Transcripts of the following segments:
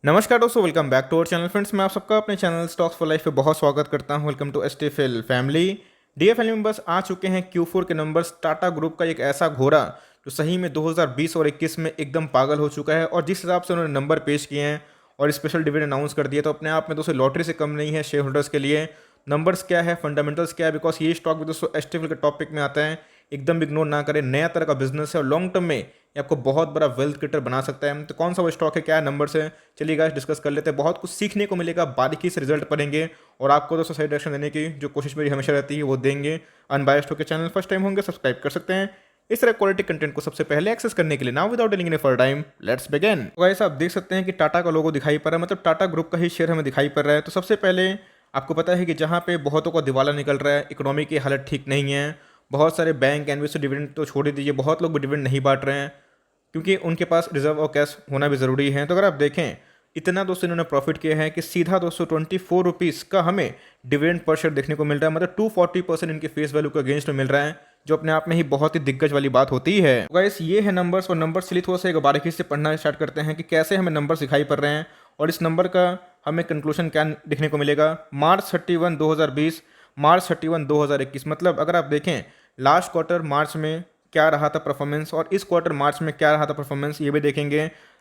नमस्कार दोस्तों, welcome back to our channel friends. मैं आप सबका अपने चैनल स्टॉक्स फॉर लाइफ पे बहुत स्वागत करता हूं। Welcome to STFL family. DFL members आ चुके हैं Q4 के नंबर्स। टाटा ग्रुप का एक ऐसा घोड़ा जो सही में 2020 और 21 में एकदम पागल हो चुका है, और जिस हिसाब से उन्होंने नंबर पेश किए हैं और स्पेशल डिविडेंड अनाउंस कर दिया, तो अपने आप में दोस्तों लॉटरी से कम नहीं है शेयर होल्डर्स के लिए। नंबर्स क्या है, फंडामेंटल्स क्या है, बिकॉज ये स्टॉक भी दोस्तों एसटीएफएल के टॉपिक में आता है। एकदम इग्नोर ना करें, नया तरह का बिजनेस है और लॉन्ग टर्म में ये आपको बहुत बड़ा वेल्थ क्रिएटर बना सकता है। तो कौन सा वो स्टॉक है, क्या नंबर्स है, चलिए गाइस डिस्कस कर लेते हैं। बहुत कुछ सीखने को मिलेगा, बारीकी से रिजल्ट पढ़ेंगे और आपको दोस्तों सही डायरेक्शन देने की जो कोशिश मेरी हमेशा रहती है वो देंगे। अनबायस्ड होकर चैनल फर्स्ट टाइम होंगे सब्सक्राइब कर सकते हैं इस तरह क्वालिटी कंटेंट को सबसे पहले एक्सेस करने के लिए। Now without delaying any further time let's begin. तो गाइस आप देख सकते हैं कि टाटा का लोगो दिखाई पड़ रहा है, मतलब टाटा ग्रुप का ही शेयर हमें दिखाई पड़ रहा है। तो सबसे पहले आपको पता है कि जहाँ पे बहुतों का दिवाला निकल रहा है, इकोनॉमी की हालत ठीक नहीं है, बहुत सारे बैंक इन्वेस्टर डिविडेंड तो छोड़ ही दीजिए, बहुत लोग भी डिविडेंड नहीं बांट रहे हैं क्योंकि उनके पास रिजर्व और कैश होना भी ज़रूरी है। तो अगर आप देखें इतना दोस्तों इन्होंने प्रॉफिट किया है कि सीधा दोस्तों 24 रुपीज़ का हमें डिविडेंड पर शेयर देखने को मिल रहा है, मतलब 240% इनके फेस वैल्यू के अगेंस्ट में मिल रहा है, जो अपने आप में ही बहुत ही दिग्गज वाली बात होती है। तो गाइस ये है नंबर्स, और नंबर्स चलिए थोड़ा सा एक बारीकी से पढ़ना स्टार्ट करते हैं कि कैसे हमें नंबर्स दिखाई पड़ रहे हैं और इस नंबर का हमें कंक्लूजन क्या देखने को मिलेगा। मार्च 31 2020, मार्च 31 2021, मतलब अगर आप देखें लास्ट क्वार्टर मार्च में क्या रहा था परफॉर्मेंस और इस क्वार्टर मार्च में क्या रहा था परफॉर्मेंस, ये भी देखेंगे।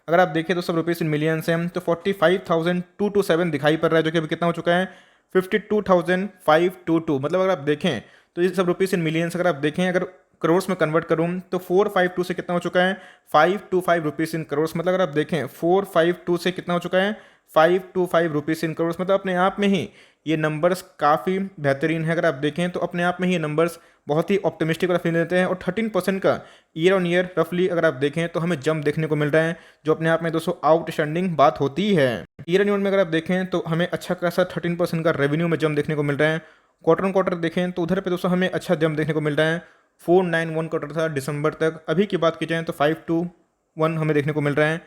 अगर आप देखें तो सब रुपीज़ इन मिलियंस हैं, तो 45,227 दिखाई पड़ रहा है, जो कि अभी कितना हो चुका है 52,522। मतलब अगर आप देखें तो ये सब रुपीज़ इन मिलियंस, अगर आप देखें अगर करोड्स में कन्वर्ट करूँ तो 452 से कितना हो चुका है 525 रुपीज़ इन करोड्स। मतलब अगर आप देखें 452 से कितना हो चुका है 525 रुपीज़ इन करोड्स। मतलब अपने आप में ही ये नंबर्स काफ़ी बेहतरीन है। अगर आप देखें तो अपने आप में ही ये नंबर्स बहुत ही ऑप्टिमिस्टिक और फील देते हैं, और 13% का ईयर ऑन ईयर रफली अगर आप देखें तो हमें जंप देखने को मिल रहा है, जो अपने आप में दोस्तों आउटस्टैंडिंग बात होती है। ईयर ऑन ईयर में अगर आप देखें तो हमें अच्छा खासा 13% का रेवेन्यू में जंप देखने को मिल रहा है। क्वार्टर ऑन क्वार्टर देखें तो उधर पे दोस्तों हमें अच्छा जंप देखने को मिल रहा है। 491 क्वार्टर था दिसंबर तक, अभी की बात की जाए तो 521 हमें देखने को मिल रहा है।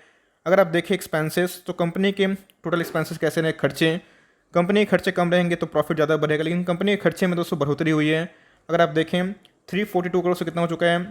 अगर आप देखें एक्सपेंसेस, तो कंपनी के टोटल एक्सपेंसेस कैसे रहे, खर्चे, कंपनी के खर्चे कम रहेंगे तो प्रॉफिट ज़्यादा बढ़ेगा, लेकिन कंपनी के खर्चे में दोस्तों बढ़ोतरी हुई है। अगर आप देखें 342 करोड़ से कितना हो चुका है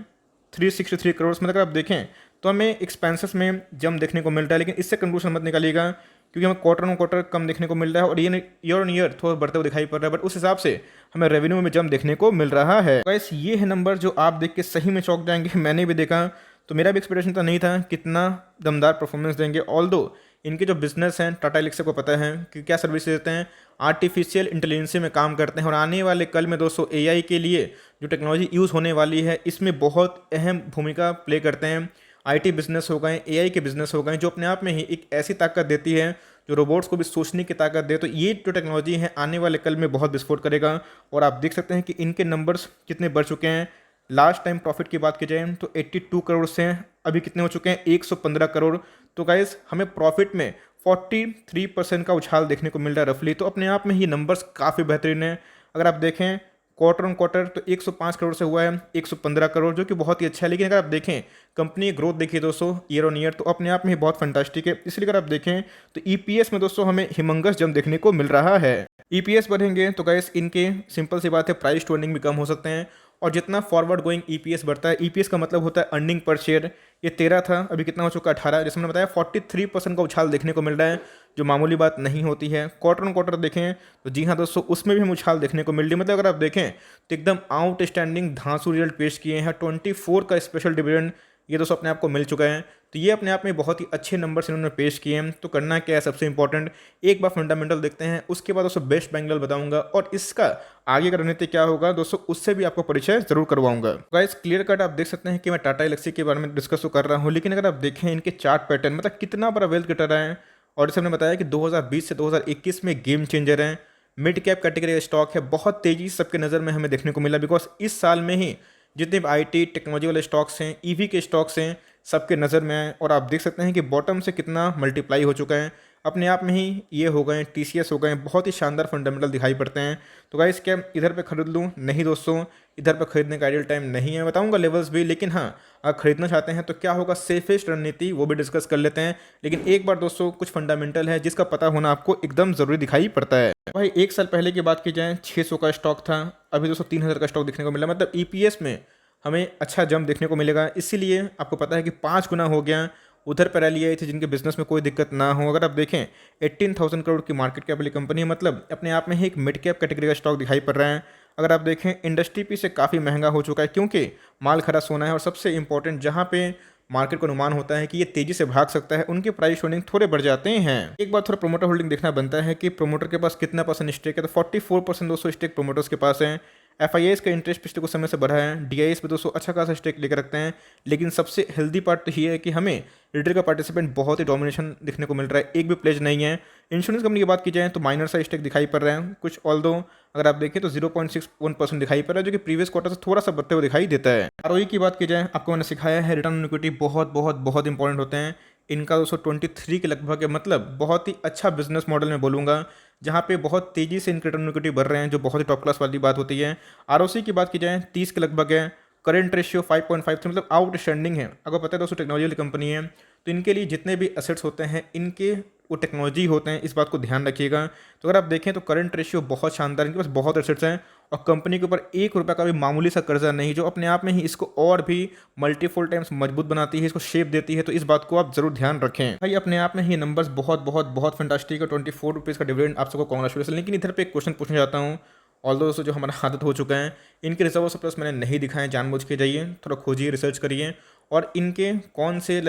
363 करोड़। मतलब अगर आप देखें तो हमें एक्सपेंसेस में जंप देखने को मिल रहा है, लेकिन इससे कंक्लूजन मत निकालिएगा क्योंकि हमें क्वार्टर ऑन क्वार्टर कम देखने को मिल रहा है और ये ईयर ऑन ईयर थोड़ा बढ़ते हुए दिखाई पड़ रहा है, बट उस हिसाब से हमें रेवेन्यू में जंप देखने को मिल रहा है। गाइस ये है नंबर जो आप देख के सही में चौंक जाएंगे। मैंने भी देखा तो मेरा भी एक्सपेक्टेशन तो नहीं था कितना दमदार परफॉर्मेंस देंगे। ऑल्दो इनके जो बिजनेस हैं टाटा एलेक्सा को पता है कि क्या सर्विस देते हैं, आर्टिफिशियल इंटेलिजेंसी में काम करते हैं, और आने वाले कल में दोस्तों एआई के लिए जो टेक्नोलॉजी यूज़ होने वाली है इसमें बहुत अहम भूमिका प्ले करते हैं। आईटी बिजनेस हो गए, एआई के बिजनेस हो गए, जो अपने आप में ही एक ऐसी ताकत देती है जो रोबोट्स को भी सोचने की ताकत दे। तो ये जो टेक्नोलॉजी है आने वाले कल में बहुत विस्फोट करेगा, और आप देख सकते हैं कि इनके नंबर्स कितने बढ़ चुके हैं। लास्ट टाइम प्रॉफिट की बात की जाए तो 82 करोड़ से अभी कितने हो चुके हैं 115 करोड़। तो गाइस हमें प्रॉफिट में 43% का उछाल देखने को मिल रहा है रफली। तो अपने आप में ही नंबर्स काफ़ी बेहतरीन है। अगर आप देखें क्वार्टर ऑन क्वार्टर तो 105 करोड़ से हुआ है 115 करोड़, जो कि बहुत ही अच्छा है। लेकिन अगर आप देखें कंपनी ग्रोथ देखिए दोस्तों ईयर ऑन ईयर, तो अपने आप में ही बहुत फंटास्टिक है। इसलिए अगर आप देखें तो ईपीएस में दोस्तों हमें हिमंगस जंप देखने को मिल रहा है। ईपीएस बढ़ेंगे तो गाइस इनके सिंपल सी बात है प्राइस टू अर्निंग भी कम हो सकते हैं, और जितना फॉरवर्ड गोइंग ईपीएस बढ़ता है, ईपीएस का मतलब होता है अर्निंग पर शेयर। ये 13 था, अभी कितना हो चुका है 18, जैसे मैंने बताया 43% का उछाल देखने को मिल रहा है, जो मामूली बात नहीं होती है। क्वार्टर ऑन क्वार्टर देखें तो जी हाँ दोस्तों उसमें भी हम उछाल देखने को मिल रही है। मतलब अगर आप देखें तो एकदम आउटस्टैंडिंग धांसू रिजल्ट पेश किए हैं। 24 का स्पेशल डिविडेंड ये दोस्तों अपने आप को मिल चुका है। तो ये अपने आप में बहुत ही अच्छे नंबर्स इन्होंने पेश किए हैं। तो करना क्या है, सबसे इंपॉर्टेंट एक बार फंडामेंटल देखते हैं, उसके बाद दोस्तों बेस्ट बैंगल बताऊंगा, और इसका आगे का रणनीति क्या होगा दोस्तों उससे भी आपको परिचय जरूर करवाऊंगा। गाइस क्लियर कट आप देख सकते हैं कि मैं टाटा एलेक्सी के बारे में डिस्कस तो कर रहा हूँ, लेकिन अगर आप देखें इनके चार्ट पैटर्न, मतलब कितना बड़ा वेल्थ क्रिएटर है। और जैसे हमने बताया कि 2020 से 2021 में गेम चेंजर हैं। मिड कैप कैटेगरी का स्टॉक है, बहुत तेजी से सबके नज़र में हमें देखने को मिला, बिकॉज इस साल में ही जितने भी आईटी टेक्नोलॉजी वाले स्टॉक्स हैं, ईवी के स्टॉक्स हैं, सबके नज़र में आए। और आप देख सकते हैं कि बॉटम से कितना मल्टीप्लाई हो चुका है। अपने आप में ही ये हो गए टीसीएस हो गए, बहुत ही शानदार फंडामेंटल दिखाई पड़ते हैं। तो गाइस क्या इधर पे खरीद लूँ? नहीं दोस्तों, इधर पे खरीदने का आइडियल टाइम नहीं है। बताऊंगा लेवल्स भी, लेकिन हाँ अगर खरीदना चाहते हैं तो क्या होगा सेफेस्ट रणनीति वो भी डिस्कस कर लेते हैं। लेकिन एक बार दोस्तों कुछ फंडामेंटल है जिसका पता होना आपको एकदम ज़रूरी दिखाई पड़ता है। भाई एक साल पहले की बात की जाए 600 का स्टॉक था, अभी दोस्तों 3000 का स्टॉक देखने को मिला। मतलब ईपीएस में हमें अच्छा जंप देखने को मिलेगा, इसीलिए आपको पता है कि 5 गुना हो गया। उधर पर रैली आई थी जिनके बिजनेस में कोई दिक्कत ना हो। अगर आप देखें 18,000 करोड़ की मार्केट कैप वाली कंपनी है, मतलब अपने आप में ही एक मिड कैप कैटेगरी का स्टॉक दिखाई पड़ रहा है। अगर आप देखें इंडस्ट्री पी से काफ़ी महंगा हो चुका है क्योंकि माल खरा सोना है, और सबसे इंपॉर्टेंट जहाँ पे मार्केट को अनुमान होता है कि ये तेजी से भाग सकता है, उनके प्राइस होल्डिंग थोड़े बढ़ जाते हैं। एक बार थोड़ा प्रोमोटर होल्डिंग देखना बनता है कि प्रोमोटर के पास कितना परसेंट स्टेक है, तो 44% दोस्तों स्टेक प्रोमोटर्स के पास है। एफआईआईएस का इंटरेस्ट पिछले कुछ समय से बढ़ा है, डीआईएस पे दोस्तों अच्छा खासा स्टेक लेकर रखते हैं। लेकिन सबसे हेल्दी पार्ट तो ये है कि हमें रिटेल का पार्टिसिपेंट बहुत ही डोमिनेशन दिखने को मिल रहा है, एक भी प्लेज नहीं है। इंश्योरेंस कंपनी की बात की जाए तो माइनर सा स्टेक दिखाई पड़ रहा है कुछ, ऑल दो अगर आप देखें तो 0.61% दिखाई पड़ रहा है, जो कि प्रीवियस क्वार्टर से थोड़ा सा बढ़ते हुए दिखाई देता है। आरओई की बात की जाए, आपको मैंने सिखाया है रिटर्न ऑन इक्विटी बहुत बहुत बहुत इंपॉर्टेंट होते हैं। इनका 223 के लगभग है, मतलब बहुत ही अच्छा बिजनेस मॉडल मैं बोलूँगा, जहाँ पे बहुत तेज़ी से इनके रिटर्न ऑन इक्विटी बढ़ रहे हैं, जो बहुत ही टॉप क्लास वाली बात होती है। आरओसी की बात की जाए 30 के लगभग है, करेंट रेशियो 5.53, मतलब आउटस्टैंडिंग है। अगर पता है दोस्तों टेक्नोलॉजी वाली कंपनी है, तो इनके लिए जितने भी एसेट्स होते हैं इनके वो टेक्नोलॉजी होते हैं, इस बात को ध्यान रखिएगा। तो अगर आप देखें तो करंट रेशियो बहुत शानदार, इनके पास बहुत एसेट्स हैं और कंपनी के ऊपर 1 रुपये का भी मामूली सा कर्जा नहीं, जो अपने आप में ही इसको और भी मल्टीफुल टाइम्स मजबूत बनाती है, इसको शेप देती है। तो इस बात को आप जरूर ध्यान रखें भाई। अपने आप में ही नंबर्स बहुत बहुत बहुत फैंटास्टिक है। 24 रुपीज़ का डिविडेंड, आप सबको कांग्रेचुलेसन। लेकिन इधर पे एक क्वेश्चन पूछना चाहता हूँ, ऑल्दो दोस्तों जो हमारा आदत हो चुका है, इनके रिजर्व सरप्लस मैंने नहीं दिखाए, जानबूझ के जाइए थोड़ा खोजिए, रिसर्च करिए, और इनके कौन से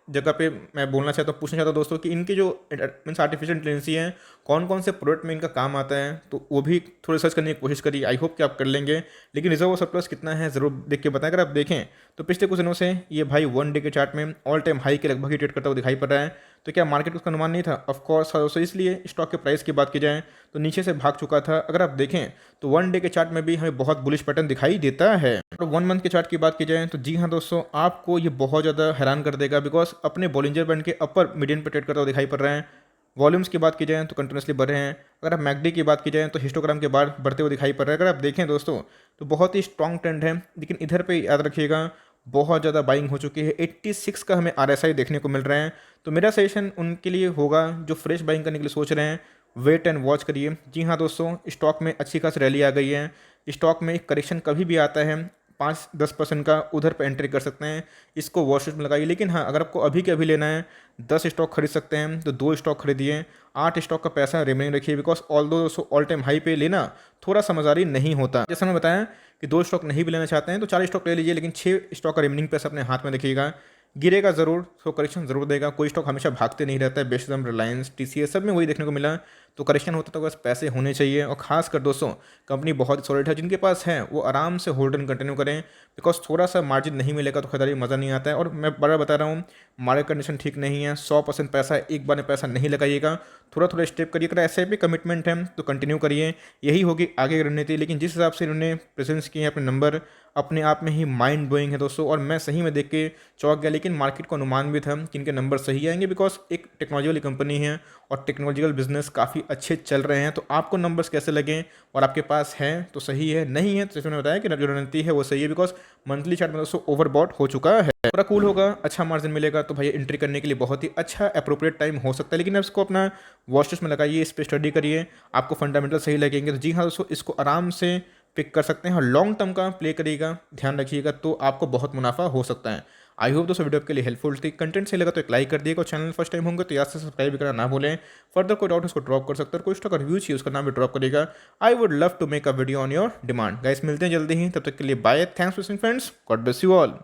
जगह पे मैं बोलना चाहता हूँ, पूछना चाहता हूँ दोस्तों कि इनके जो मीन्स आर्टिफिशियल इंटेलिजेंसी है, कौन कौन से प्रोडक्ट में इनका काम आता है, तो वो भी थोड़ी रिसर्च करने की कोशिश करिए। आई होप कि आप कर लेंगे। लेकिन रिजर्व सरप्लस कितना है ज़रूर देख के बताएं। अगर आप देखें तो पिछले कुछ दिनों से ये भाई 1 डे के चार्ट में ऑल टाइम हाई के लगभग ही ट्रेड करता हुआ दिखाई पड़ रहा है। तो क्या मार्केट उसका अनुमान नहीं था? ऑफकोर्स दोस्तों, इसलिए स्टॉक के प्राइस की बात की जाए तो नीचे से भाग चुका था। अगर आप देखें तो 1 डे के चार्ट में भी हमें बहुत बुलिश पैटर्न दिखाई देता है। और 1 मंथ के चार्ट की बात की जाए तो जी हाँ दोस्तों, आपको ये बहुत ज़्यादा हैरान कर देगा, बिकॉज अपने बॉलिंजर बैंड के अपर मीडियन पर ट्रेड करता हुआ दिखाई पड़ रहा है। वॉल्यूम्स की बात की जाए तो कंटिन्यूसली बढ़ रहे हैं। अगर आप मैकडी की बात की जाए तो हिस्टोग्राम के बाद बढ़ते हुए दिखाई पड़ रहा है। अगर आप देखें दोस्तों तो बहुत ही स्ट्रॉन्ग ट्रेंड है। लेकिन इधर पे याद रखिएगा बहुत ज़्यादा बाइंग हो चुकी है, 86 का हमें आरएसआई देखने को मिल रहे हैं। तो मेरा सजेशन उनके लिए होगा जो फ्रेश बाइंग करने के लिए सोच रहे हैं, वेट एंड वॉच करिए। जी हाँ दोस्तों, स्टॉक में अच्छी खासी रैली आ गई है। स्टॉक में करेक्शन कभी भी आता है 5-10% का, उधर पर एंट्री कर सकते हैं, इसको वॉच लिस्ट में लगाइए। लेकिन हाँ, अगर आपको अभी के अभी लेना है, 10 स्टॉक खरीद सकते हैं तो 2 स्टॉक खरीदिए, 8 स्टॉक का पैसा रिमेनिंग रखिए, बिकॉज ऑल दो ऑल टाइम हाई पे लेना थोड़ा समझदारी नहीं होता। जैसा मैं बताया कि 2 स्टॉक नहीं भी लेना चाहते हैं तो 4 स्टॉक ले लीजिए, लेकिन 6 स्टॉक का रिमेनिंग पैसा अपने हाथ में रखिएगा। गिरेगा ज़रूर, तो करेक्शन ज़रूर देगा। कोई स्टॉक हमेशा भागते नहीं रहता है, बेशुदम रिलायंस, टीसीएस सब में वही देखने को मिला। तो करेक्शन होता तो बस पैसे होने चाहिए। और खासकर दोस्तों कंपनी बहुत सॉलिड है, जिनके पास है वो आराम से होल्ड एंड कंटिन्यू करें, बिकॉज थोड़ा सा मार्जिन नहीं मिलेगा तो खरीदारी मज़ा नहीं आता है। और मैं बड़ा बता रहा हूँ, मार्केट कंडीशन ठीक नहीं है, 100% पैसा एक बार में पैसा नहीं लगाइएगा, थोड़ा थोड़ा स्टेप करिए। अगर ऐसे भी कमिटमेंट है तो कंटिन्यू करिए, यही होगी आगे की रणनीति। लेकिन जिस हिसाब से इन्होंने प्रेजेंस किए हैं अपने नंबर, अपने आप में ही माइंड ब्लोइंग है दोस्तों। और मैं सही में देख के चौंक गया, लेकिन मार्केट को अनुमान भी था कि इनके नंबर सही आएंगे, बिकॉज एक टेक्नोलॉजी वाली कंपनी है और टेक्नोलॉजिकल बिजनेस काफ़ी अच्छे चल रहे हैं। तो आपको नंबर्स कैसे लगें, और आपके पास है तो सही है, नहीं है तो जैसे मैंने बताया कि जो रणनीति है वो सही है, बिकॉज मंथली चार्ट में दोस्तों ओवरबॉट हो चुका है। पूरा कूल होगा, अच्छा मार्जिन मिलेगा, तो भैया एंट्री करने के लिए बहुत ही अच्छा अप्रोप्रिएट टाइम हो सकता है। लेकिन अब इसको अपना वॉच लिस्ट में लगाइए, इस पर स्टडी करिए, आपको फंडामेंटल सही लगेंगे तो जी हाँ दोस्तों इसको आराम से पिक कर सकते हैं। और लॉन्ग टर्म का प्ले करिएगा, ध्यान रखिएगा, तो आपको बहुत मुनाफा हो सकता है। आई होप दोस्तों वीडियो आपके लिए हेल्पफुल थी। कंटेंट सही लगा तो एक लाइक कर दिएगा, और चैनल फर्स्ट टाइम होंगे तो याद से सब्सक्राइब भी करना ना भूलें। फर्दर कोई डाउट उसको ड्रॉप कर सकते हैं, और कोई स्टॉक का रिव्यू चाहिए उसका नाम भी ड्रॉप करेगा। I would love to make a video on your demand. Guys मिलते हैं जल्दी ही, तब तक के लिए bye, thanks for watching friends, God bless you all.